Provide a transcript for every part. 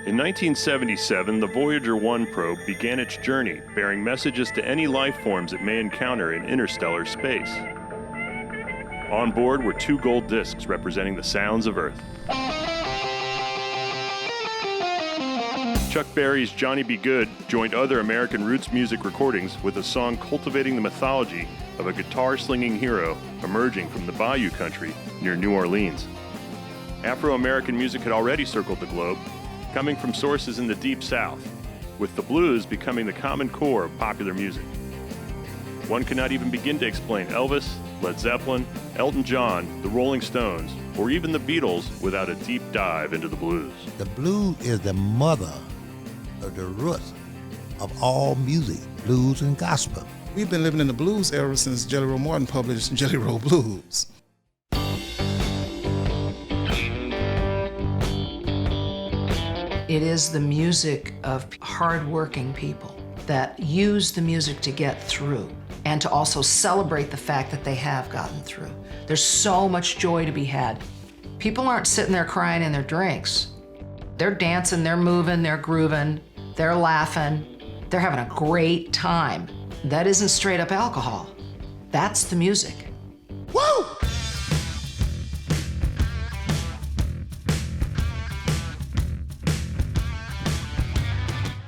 In 1977, the Voyager 1 probe began its journey, bearing messages to any life forms it may encounter in interstellar space. On board were 2 gold discs representing the sounds of Earth. Chuck Berry's Johnny B. Goode joined other American roots music recordings with a song cultivating the mythology of a guitar-slinging hero emerging from the Bayou country near New Orleans. Afro-American music had already circled the globe, coming from sources in the Deep South, with the blues becoming the common core of popular music. One cannot even begin to explain Elvis, Led Zeppelin, Elton John, the Rolling Stones, or even the Beatles without a deep dive into the blues. The blues is the mother of the roots of all music, blues and gospel. We've been living in the blues era since Jelly Roll Morton published Jelly Roll Blues. It is the music of hard-working people that use the music to get through and to also celebrate the fact that they have gotten through. There's so much joy to be had. People aren't sitting there crying in their drinks. They're dancing, they're moving, they're grooving, they're laughing, they're having a great time. That isn't straight up alcohol. That's the music. Woo!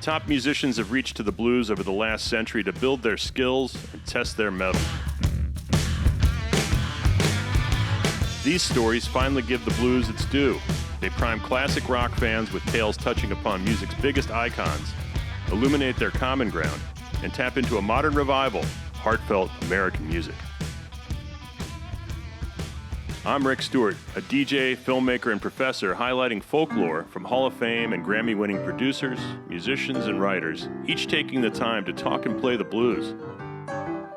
Top musicians have reached to the blues over the last century to build their skills and test their mettle. These stories finally give the blues its due. They prime classic rock fans with tales touching upon music's biggest icons, illuminate their common ground, and tap into a modern revival of heartfelt American music. I'm Rick Stewart, a DJ, filmmaker, and professor highlighting folklore from Hall of Fame and Grammy-winning producers, musicians, and writers, each taking the time to talk and play the blues.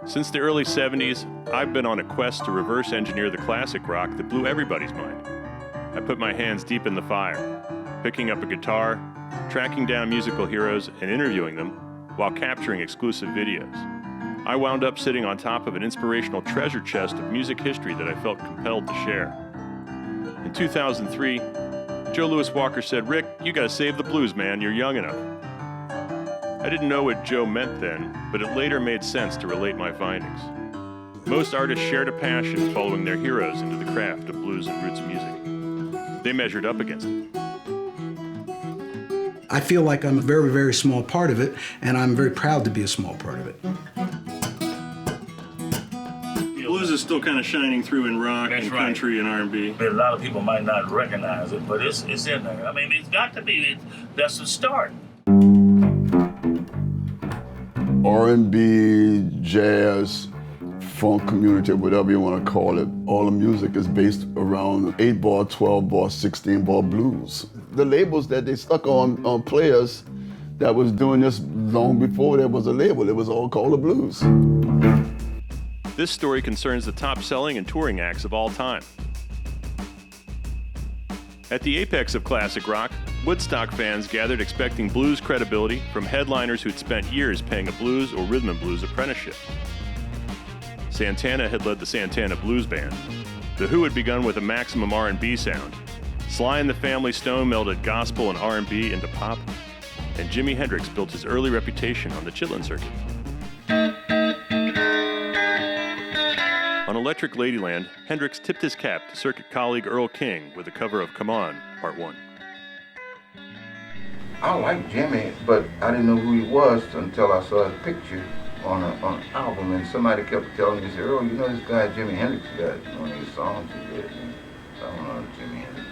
Since the early 70s, I've been on a quest to reverse engineer the classic rock that blew everybody's mind. I put my hands deep in the fire, picking up a guitar, tracking down musical heroes, and interviewing them while capturing exclusive videos. I wound up sitting on top of an inspirational treasure chest of music history that I felt compelled to share. In 2003, Joe Louis Walker said, "Rick, you gotta save the blues, man, you're young enough." I didn't know what Joe meant then, but it later made sense to relate my findings. Most artists shared a passion following their heroes into the craft of blues and roots music. They measured up against it. I feel like I'm a very, very small part of it, and I'm very proud to be a small part of it. Blues is still kind of shining through in rock and country and R&B. A lot of people might not recognize it, but it's in there. I mean, it's got to be. That's the start. R&B, jazz, funk community, whatever you want to call it, all the music is based around 8-bar, 12-bar, 16-bar blues. The labels that they stuck on players that was doing this long before there was a label, it was all called the blues. This story concerns the top-selling and touring acts of all time. At the apex of classic rock, Woodstock fans gathered expecting blues credibility from headliners who'd spent years paying a blues or rhythm and blues apprenticeship. Santana had led the Santana Blues Band. The Who had begun with a maximum R&B sound. Sly and the Family Stone melded gospel and R&B into pop. And Jimi Hendrix built his early reputation on the Chitlin circuit. On Electric Ladyland, Hendrix tipped his cap to circuit colleague Earl King with a cover of Come On, Part 1. I like Jimmy, but I didn't know who he was until I saw his picture on an album, and somebody kept telling me, "Earl, you know this guy Jimi Hendrix got one of his songs he did." And so I went on Jimi Hendrix.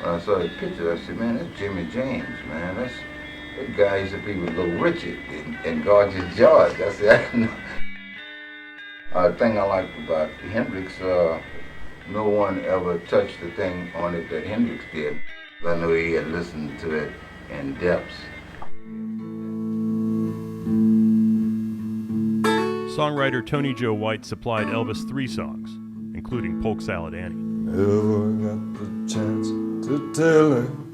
When I saw his picture, I said, "Man, that's Jimmy James, man. That's the guy used to be with Little Richard and Gorgeous George." I said, "I know." The thing I like about Hendrix, no one ever touched the thing on it that Hendrix did. I know he had listened to it in depths. Songwriter Tony Joe White supplied Elvis 3 songs, including Polk Salad Annie. Never got the chance to tell him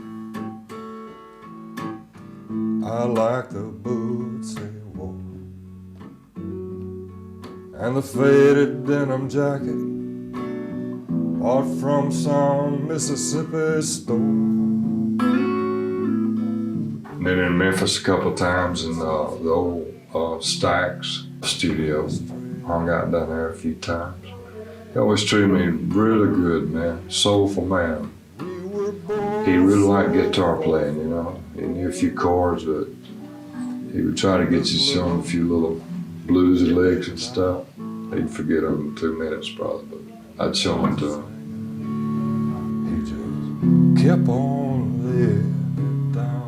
I like the boots he wore and the faded denim jacket bought from some Mississippi store. Been in Memphis a couple of times in the old Stax studio. Hung out down there a few times. He always treated me really good, man. Soulful man. He really liked guitar playing, you know. He knew a few chords, but he would try to get you to show him a few little bluesy licks and stuff. He'd forget them in 2 minutes probably, but I'd show them to him. He just kept on laying it down.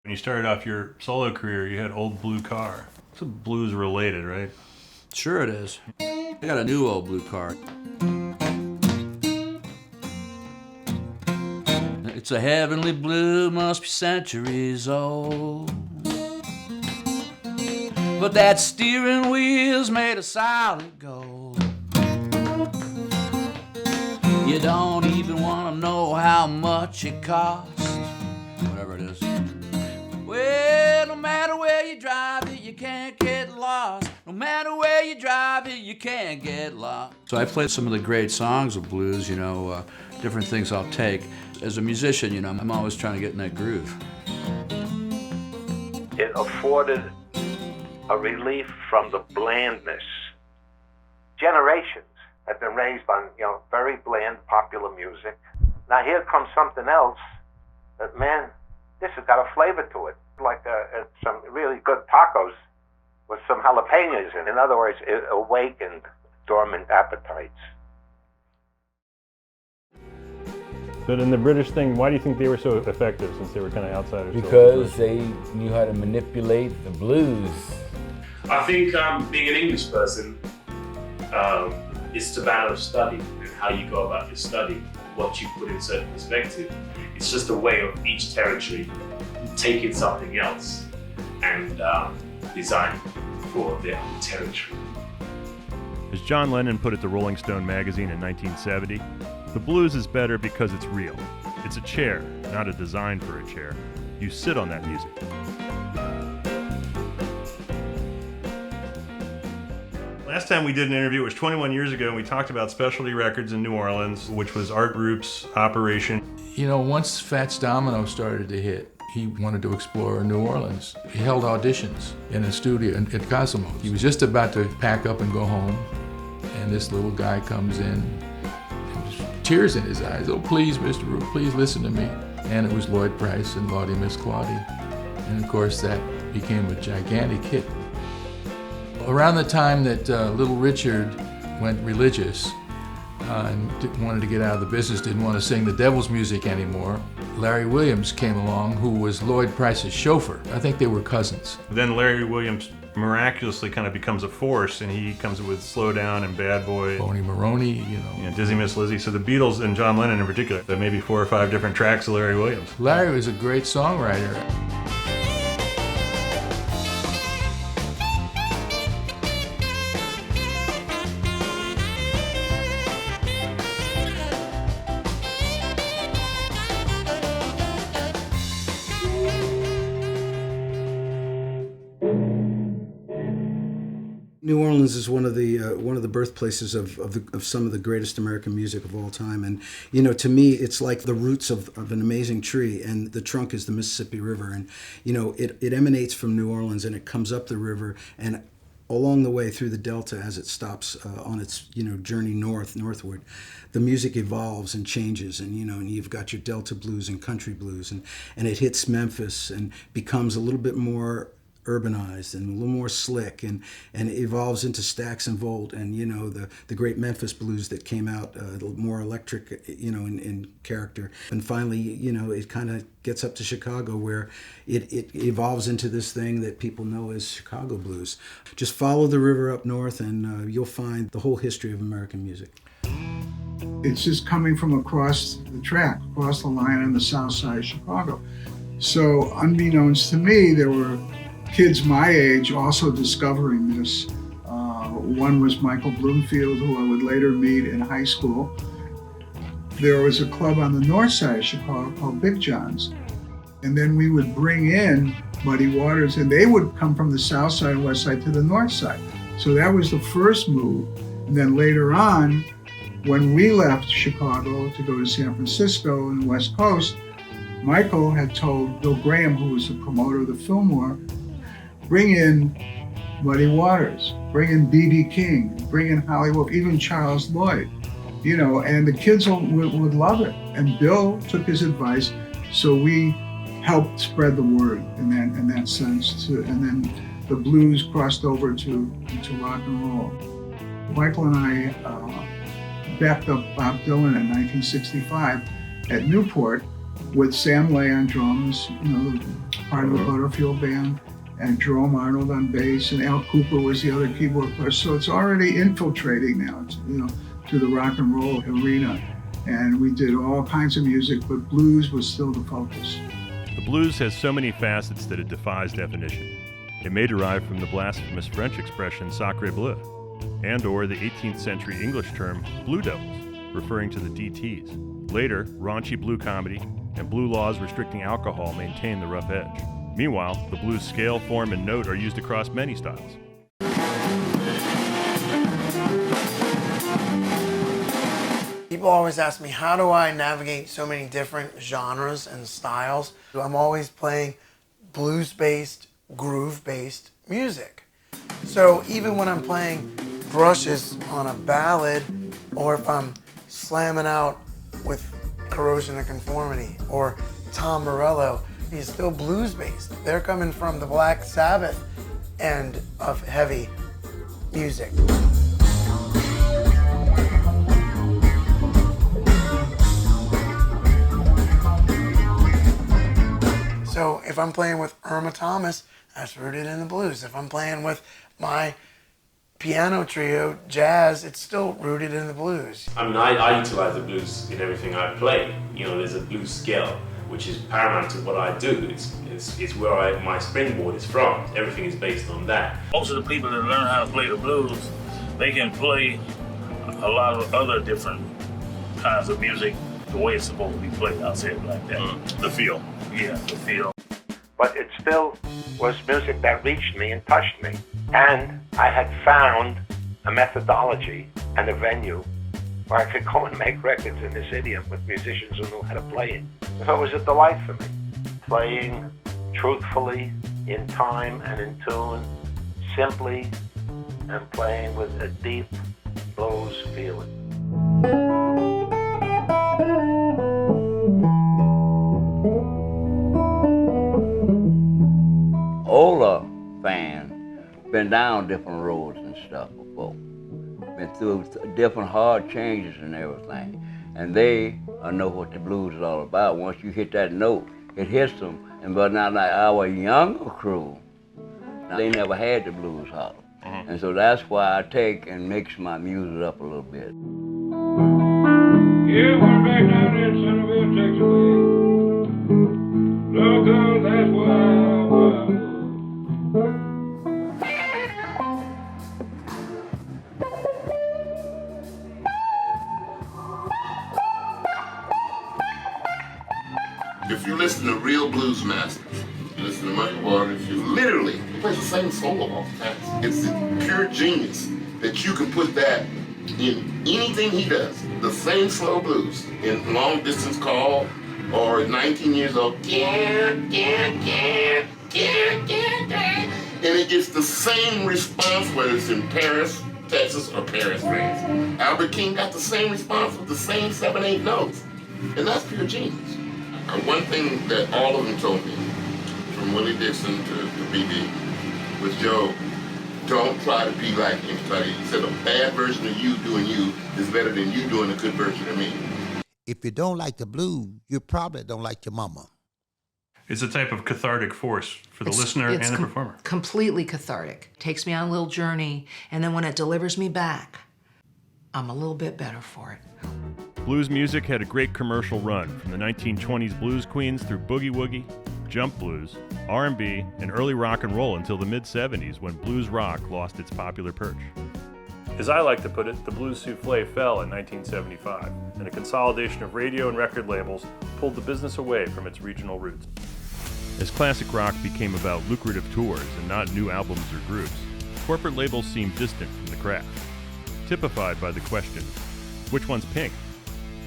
When you started off your solo career, you had Old Blue Car. It's blues related, right? Sure it is. I got a new old blue car. It's a heavenly blue, must be centuries old. But that steering wheel's made of solid gold. You don't even want to know how much it costs. Whatever it is. Well, no matter where you drive it, you can't get lost. No matter where you drive it, you can't get lost. So I played some of the great songs of blues, you know, different things I'll take. As a musician, you know, I'm always trying to get in that groove. It afforded a relief from the blandness. Generations have been raised on, you know, very bland popular music. Now here comes something else that, man, this has got a flavor to it. Like some really good tacos with some jalapenos in. In other words, it awakened dormant appetites. But in the British thing, why do you think they were so effective since they were kind of outsiders? Because they knew how to manipulate the blues. I think being an English person, it's a matter of study and how you go about your study, what you put in certain perspective. It's just a way of each territory taking something else and design for their own territory. As John Lennon put it to Rolling Stone magazine in 1970, the blues is better because it's real. It's a chair, not a design for a chair. You sit on that music. Last time we did an interview, it was 21 years ago, and we talked about Specialty Records in New Orleans, which was Art Group's operation. You know, once Fats Domino started to hit, he wanted to explore New Orleans. He held auditions in a studio at Cosimo. He was just about to pack up and go home, and this little guy comes in, and tears in his eyes. "Oh, please, Mr. Root, please listen to me." And it was Lloyd Price and Lordy Miss Claudie. And of course, that became a gigantic hit. Around the time that Little Richard went religious and wanted to get out of the business, didn't want to sing the devil's music anymore, Larry Williams came along, who was Lloyd Price's chauffeur. I think they were cousins. Then Larry Williams miraculously kind of becomes a force, and he comes with Slow Down and Bad Boy. Boney Maroney, you know. Dizzy Miss Lizzy. So the Beatles and John Lennon in particular, there may be 4 or 5 different tracks of Larry Williams. Larry was a great songwriter. New Orleans is one of the birthplaces of some of the greatest American music of all time, and you know, to me, it's like the roots of an amazing tree, and the trunk is the Mississippi River, and you know, it emanates from New Orleans, and it comes up the river, and along the way through the Delta as it stops on its journey northward, the music evolves and changes, and and you've got your Delta blues and country blues, and it hits Memphis and becomes a little bit more urbanized and a little more slick, and evolves into Stax and Volt, and the great Memphis blues that came out more electric in character, and finally it kind of gets up to Chicago, where it evolves into this thing that people know as Chicago blues. Just follow the river up north, and you'll find the whole history of American music. It's just coming from across the track, across the line on the south side of Chicago. So unbeknownst to me, there were kids my age also discovering this. One was Michael Bloomfield, who I would later meet in high school. there was a club on the north side of Chicago called Big John's. And then we would bring in Muddy Waters, and they would come from the south side and west side to the north side. So that was the first move. And then later on, when we left Chicago to go to San Francisco and the West Coast, Michael had told Bill Graham, who was the promoter of the Fillmore, bring in Muddy Waters, bring in B.B. King, bring in Hollywood, even Charles Lloyd, you know, and the kids would love it. And Bill took his advice, so we helped spread the word in that sense too. And then the blues crossed over to rock and roll. Michael and I backed up Bob Dylan in 1965 at Newport with Sam Lay on drums, you know, part of the Butterfield Band, and Jerome Arnold on bass, and Al Cooper was the other keyboard player. So it's already infiltrating now, you know, to the rock and roll arena. And we did all kinds of music, but blues was still the focus. The blues has so many facets that it defies definition. It may derive from the blasphemous French expression sacre bleu, and or the 18th century English term blue devils, referring to the DTs. Later, raunchy blue comedy and blue laws restricting alcohol maintain the rough edge. Meanwhile, the blues scale, form, and note are used across many styles. People always ask me, how do I navigate so many different genres and styles? I'm always playing blues-based, groove-based music. So even when I'm playing brushes on a ballad, or if I'm slamming out with Corrosion of Conformity or Tom Morello, he's still blues-based. They're coming from the Black Sabbath end of heavy music. So if I'm playing with Irma Thomas, that's rooted in the blues. If I'm playing with my piano trio, jazz, it's still rooted in the blues. I mean, I utilize the blues in everything I play. You know, there's a blues scale, which is paramount to what I do. It's where my springboard is from. Everything is based on that. Most of the people that learn how to play the blues, they can play a lot of other different kinds of music the way it's supposed to be played. I'll say it like that. The feel. Yeah, the feel. But it still was music that reached me and touched me. And I had found a methodology and a venue where I could go and make records in this idiom with musicians who knew how to play it. So it was a delight for me. Playing truthfully, in time and in tune, simply, and playing with a deep blues feeling. Older fan, been down different roads and stuff before. Been through different hard changes and everything. And they know what the blues is all about. Once you hit that note, it hits them. But now like our younger crew, they never had the blues hollow. And so that's why I take and mix my music up a little bit. Yeah, we're back down there in Centerville, Texas. Lord God, that's why. If you listen to real blues masters, you listen to Muddy Waters, you literally play the same solo all the time. It's the pure genius that you can put that in anything he does. The same slow blues in Long Distance Call or 19 years old, and it gets the same response whether it's in Paris, Texas, or Paris, France. Albert King got the same response with the same 7-8 notes, and that's pure genius. One thing that all of them told me, from Willie Dixon to BB, was Joe, don't try to be like anybody. He said a bad version of you doing you is better than you doing a good version of me. If you don't like the blues, you probably don't like your mama. It's a type of cathartic force for the listener and the performer. Completely cathartic. Takes me on a little journey, and then when it delivers me back, I'm a little bit better for it. Blues music had a great commercial run from the 1920s blues queens through boogie woogie, jump blues, R&B, and early rock and roll until the mid-70s when blues rock lost its popular perch. As I like to put it, the blues souffle fell in 1975. and a consolidation of radio and record labels pulled the business away from its regional roots. As classic rock became about lucrative tours and not new albums or groups, corporate labels seemed distant from the craft, typified by the question, which one's pink?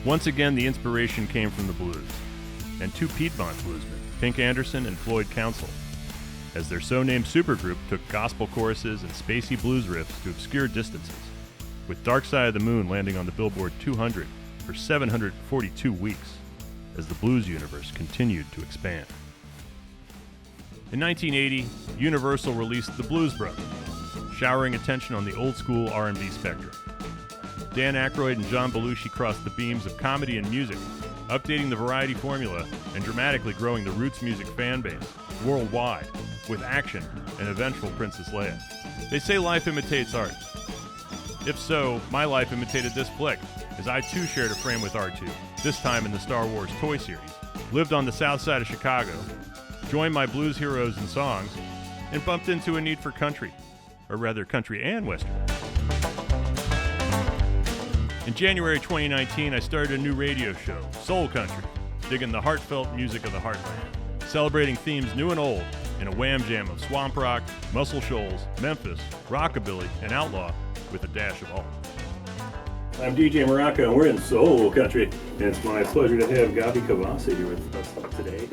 Once again, the inspiration came from the blues, and two Piedmont bluesmen, Pink Anderson and Floyd Council, as their so-named supergroup took gospel choruses and spacey blues riffs to obscure distances, with Dark Side of the Moon landing on the Billboard 200 for 742 weeks, as the blues universe continued to expand. In 1980, Universal released the Blues Brothers, showering attention on the old-school R&B spectrum. Dan Aykroyd and John Belushi crossed the beams of comedy and music, updating the variety formula and dramatically growing the roots music fan base worldwide with action and eventual Princess Leia. They say life imitates art. If so, my life imitated this flick, as I too shared a frame with R2, this time in the Star Wars toy series, lived on the south side of Chicago, joined my blues heroes and songs, and bumped into a need for country, or rather country and western. In January 2019, I started a new radio show, Soul Country, digging the heartfelt music of the heartland, celebrating themes new and old in a wham jam of swamp rock, Muscle Shoals, Memphis, rockabilly, and outlaw with a dash of alt. I'm DJ Morocco, and we're in Soul Country, and it's my pleasure to have Gabi Kavasi here with us today.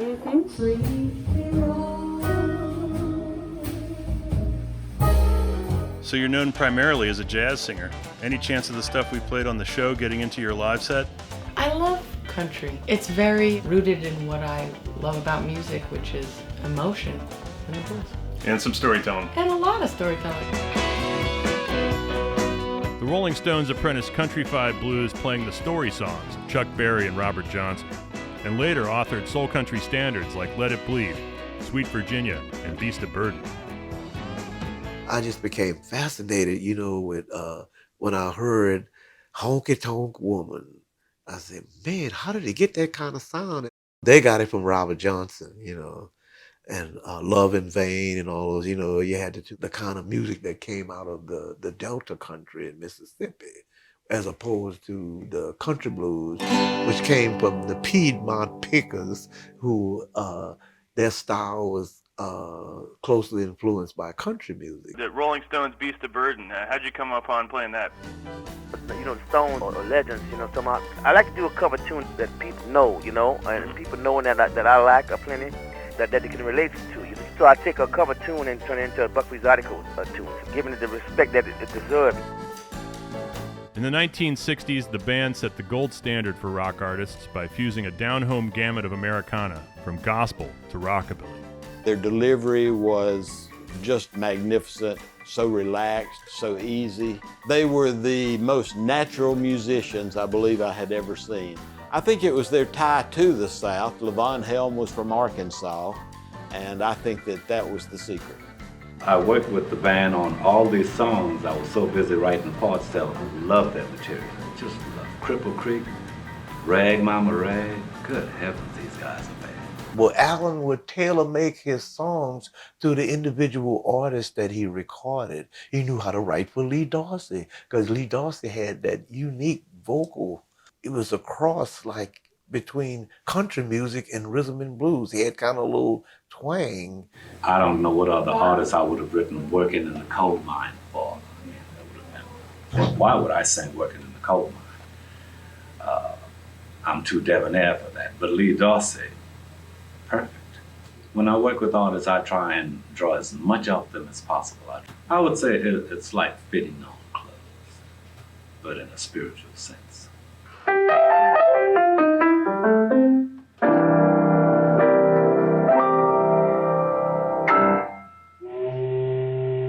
So you're known primarily as a jazz singer. Any chance of the stuff we played on the show getting into your live set? I love country. It's very rooted in what I love about music, which is emotion and the blues. And some storytelling. And a lot of storytelling. The Rolling Stones apprenticed countryfied blues playing the story songs of Chuck Berry and Robert Johnson, and later authored soul country standards like Let It Bleed, Sweet Virginia, and Beast of Burden. I just became fascinated, with when I heard Honky Tonk Woman. I said, man, how did they get that kind of sound? They got it from Robert Johnson, and Love in Vain and all those, you had the kind of music that came out of the Delta country in Mississippi, as opposed to the country blues, which came from the Piedmont pickers who their style was closely influenced by country music. The Rolling Stones' Beast of Burden, how'd you come upon playing that? The Stones or legends, I like to do a cover tune that people know, and people knowing that I like plenty, that they can relate to. So I take a cover tune and turn it into a Buckwheat article tune, giving it the respect that it deserves. In the 1960s, the band set the gold standard for rock artists by fusing a down-home gamut of Americana, from gospel to rockabilly. Their delivery was just magnificent, so relaxed, so easy. They were the most natural musicians I believe I had ever seen. I think it was their tie to the South. Levon Helm was from Arkansas, and I think that was the secret. I worked with the band on all these songs. I was so busy writing parts that I loved that material. Just Cripple Creek, Rag Mama Rag. Good heavens, these guys are bad. Well, Alan would tailor-make his songs to the individual artists that he recorded. He knew how to write for Lee Dorsey, because Lee Dorsey had that unique vocal. It was a cross between country music and rhythm and blues. He had kind of a little twang. I don't know what other artists I would have written Working in the Coal Mine for. I mean, that would have been, why would I sing Working in the Coal Mine? I'm too debonair for that. But Lee Dorsey, perfect. When I work with artists, I try and draw as much of them as possible. I would say it's like fitting on clothes, but in a spiritual sense.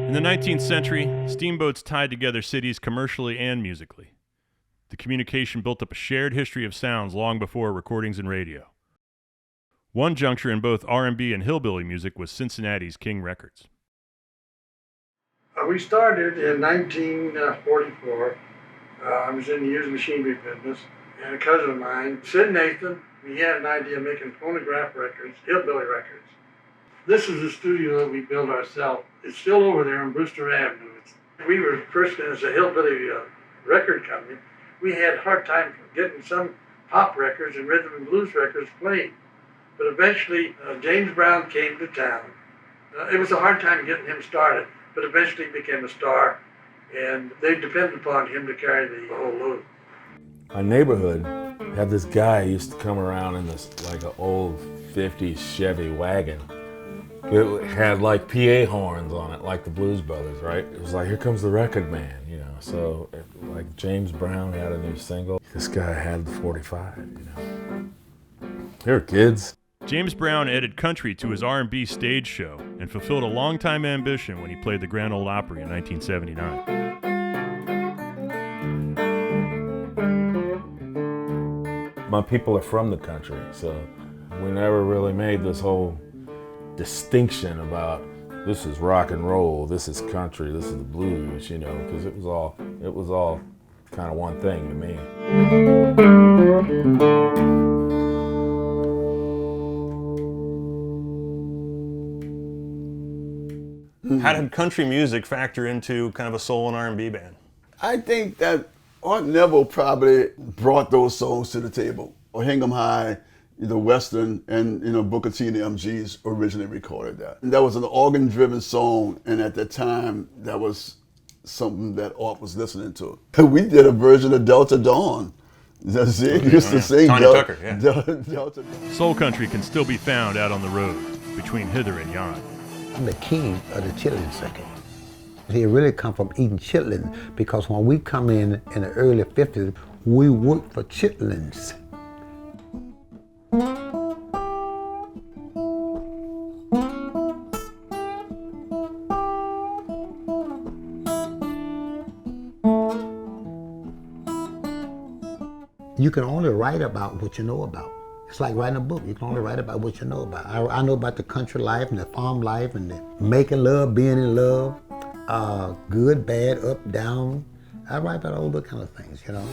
In the 19th century, steamboats tied together cities commercially and musically. The communication built up a shared history of sounds long before recordings and radio. One juncture in both R&B and hillbilly music was Cincinnati's King Records. We started in 1944. I was in the used machinery business, and a cousin of mine, Sid Nathan, he had an idea of making phonograph records, hillbilly records. This is the studio that we built ourselves. It's still over there on Brewster Avenue. We were first as a hillbilly record company, we had a hard time getting some pop records and rhythm and blues records played. But eventually, James Brown came to town. It was a hard time getting him started, but eventually he became a star, and they depended upon him to carry the whole load. Our neighborhood had this guy who used to come around in this like an old 50s Chevy wagon. It had like PA horns on it, like the Blues Brothers, right? It was like, here comes the record man, you know. So like James Brown had a new single. This guy had the 45, you know. Here, kids. James Brown added country to his R&B stage show and fulfilled a longtime ambition when he played the Grand Ole Opry in 1979. My people are from the country, so we never really made this whole distinction about this is rock and roll, this is country, this is the blues, you know, because it was all kind of one thing to me. How did country music factor into kind of a soul and R&B band? I think that Art Neville probably brought those songs to the table, or Hingham High, the Western, and Booker T and the MGs originally recorded that. And that was an organ-driven song, and at the time, that was something that Art was listening to. We did a version of Delta Dawn. That's it. Used to sing Tanya Tucker, yeah. Delta Dawn. Soul country can still be found out on the road between hither and yon. I'm the king of the chitlin circuit. He really come from eating chitlins because when we come in the early 50s, we worked for chitlins. You can only write about what you know about. It's like writing a book. You can only write about what you know about. I know about the country life and the farm life and the making love, being in love, good, bad, up, down. I write about all those kind of things, you know.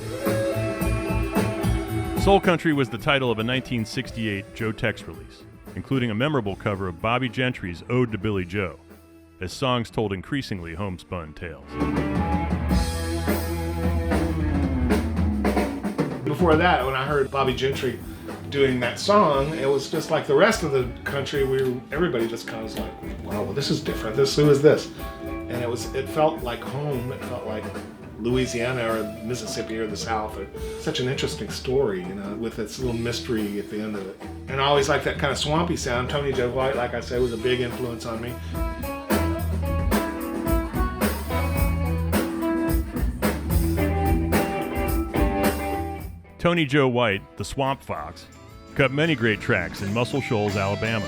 Soul Country was the title of a 1968 Joe Tex release, including a memorable cover of Bobby Gentry's Ode to Billy Joe, as songs told increasingly homespun tales. Before that, when I heard Bobby Gentry doing that song, it was just like the rest of the country. Everybody just kind of was like, "Wow, well, this is different. Who is this?" And it felt like home. It felt like Louisiana or Mississippi or the South. Or such an interesting story, with its little mystery at the end of it. And I always liked that kind of swampy sound. Tony Joe White, like I said, was a big influence on me. Tony Joe White, the Swamp Fox, cut many great tracks in Muscle Shoals, Alabama.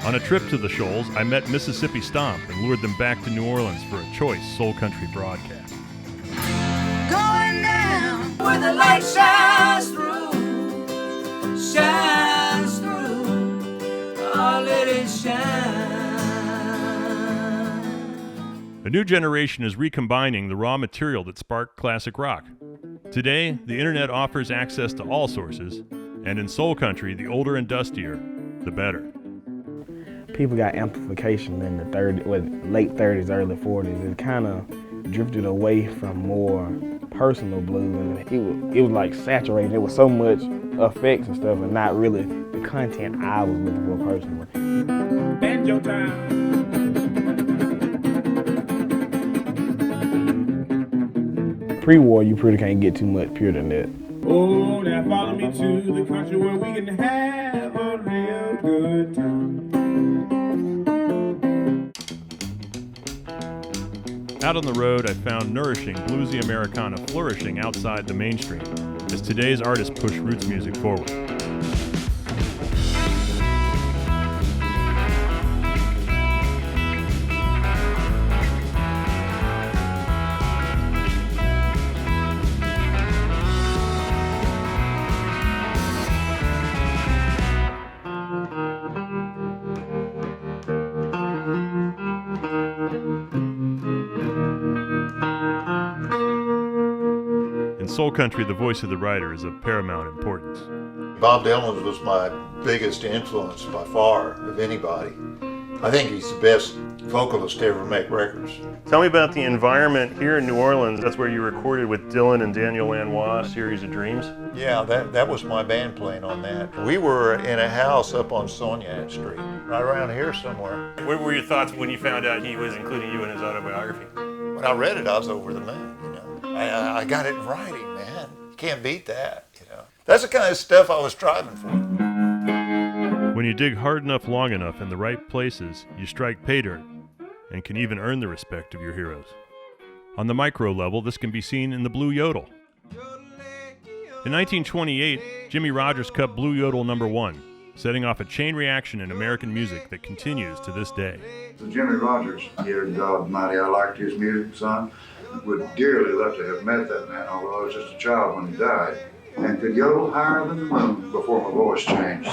On a trip to the Shoals, I met Mississippi Stomp and lured them back to New Orleans for a choice soul country broadcast. Going down where the light shines through, oh, let it shine. A new generation is recombining the raw material that sparked classic rock. Today, the internet offers access to all sources, and in soul country, the older and dustier, the better. People got amplification in the late 30s, early 40s. It kind of drifted away from more personal blues, and it was like saturated. There was so much effects and stuff, and not really the content I was looking for personally. Banjo time. Pre-war, you pretty can't get too much pure than that. Oh, now follow me to the country where we can have a real good time. Out on the road, I found nourishing bluesy Americana flourishing outside the mainstream, as today's artists push roots music forward. In soul country, the voice of the writer is of paramount importance. Bob Dylan was my biggest influence by far of anybody. I think he's the best vocalist to ever make records. Tell me about the environment here in New Orleans. That's where you recorded with Dylan and Daniel Lanois, Series of Dreams. Yeah, that was my band playing on that. We were in a house up on Sonia Street, right around here somewhere. What were your thoughts when you found out he was including you in his autobiography? When I read it, I was over the moon, you know. I got it in writing, man. You can't beat that, you know. That's the kind of stuff I was striving for. When you dig hard enough, long enough, in the right places, you strike pay dirt and can even earn the respect of your heroes. On the micro level, this can be seen in the Blue Yodel. In 1928, Jimmy Rogers cut Blue Yodel #1, setting off a chain reaction in American music that continues to this day. So Jimmy Rogers, dear God Almighty, I liked his music, son. Would dearly love to have met that man, although I was just a child when he died. And could yodel higher than the moon before my voice changed.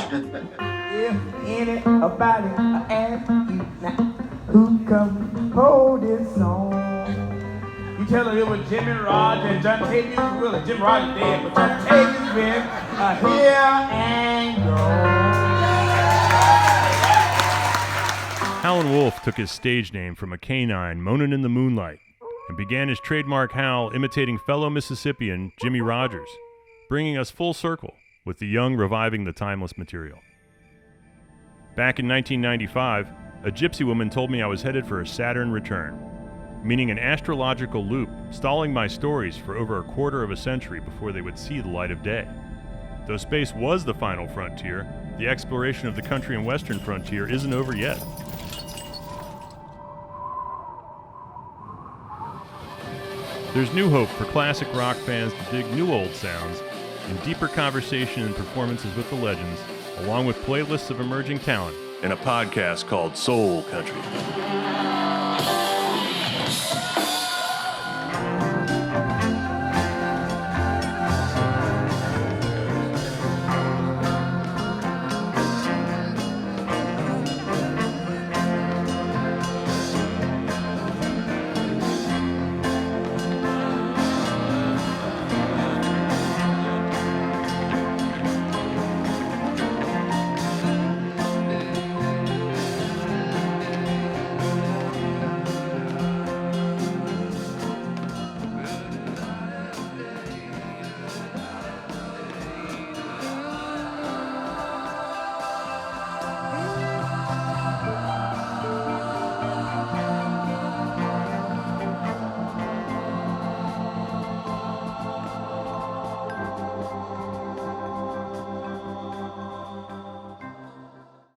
If anybody asks you now, who come hold this song? You tell her it was Jimmy Rogers and John Tavius. Really, Jimmy Rogers dead, but John Tavius been here and gone. Howlin' Wolf took his stage name from a canine moaning in the moonlight and began his trademark howl imitating fellow Mississippian Jimmy Rogers, bringing us full circle with the young reviving the timeless material. Back in 1995, a gypsy woman told me I was headed for a Saturn return, meaning an astrological loop stalling my stories for over a quarter of a century before they would see the light of day. Though space was the final frontier, the exploration of the country and western frontier isn't over yet. There's new hope for classic rock fans to dig new old sounds and deeper conversation and performances with the legends, along with playlists of emerging talent, in a podcast called Soul Country.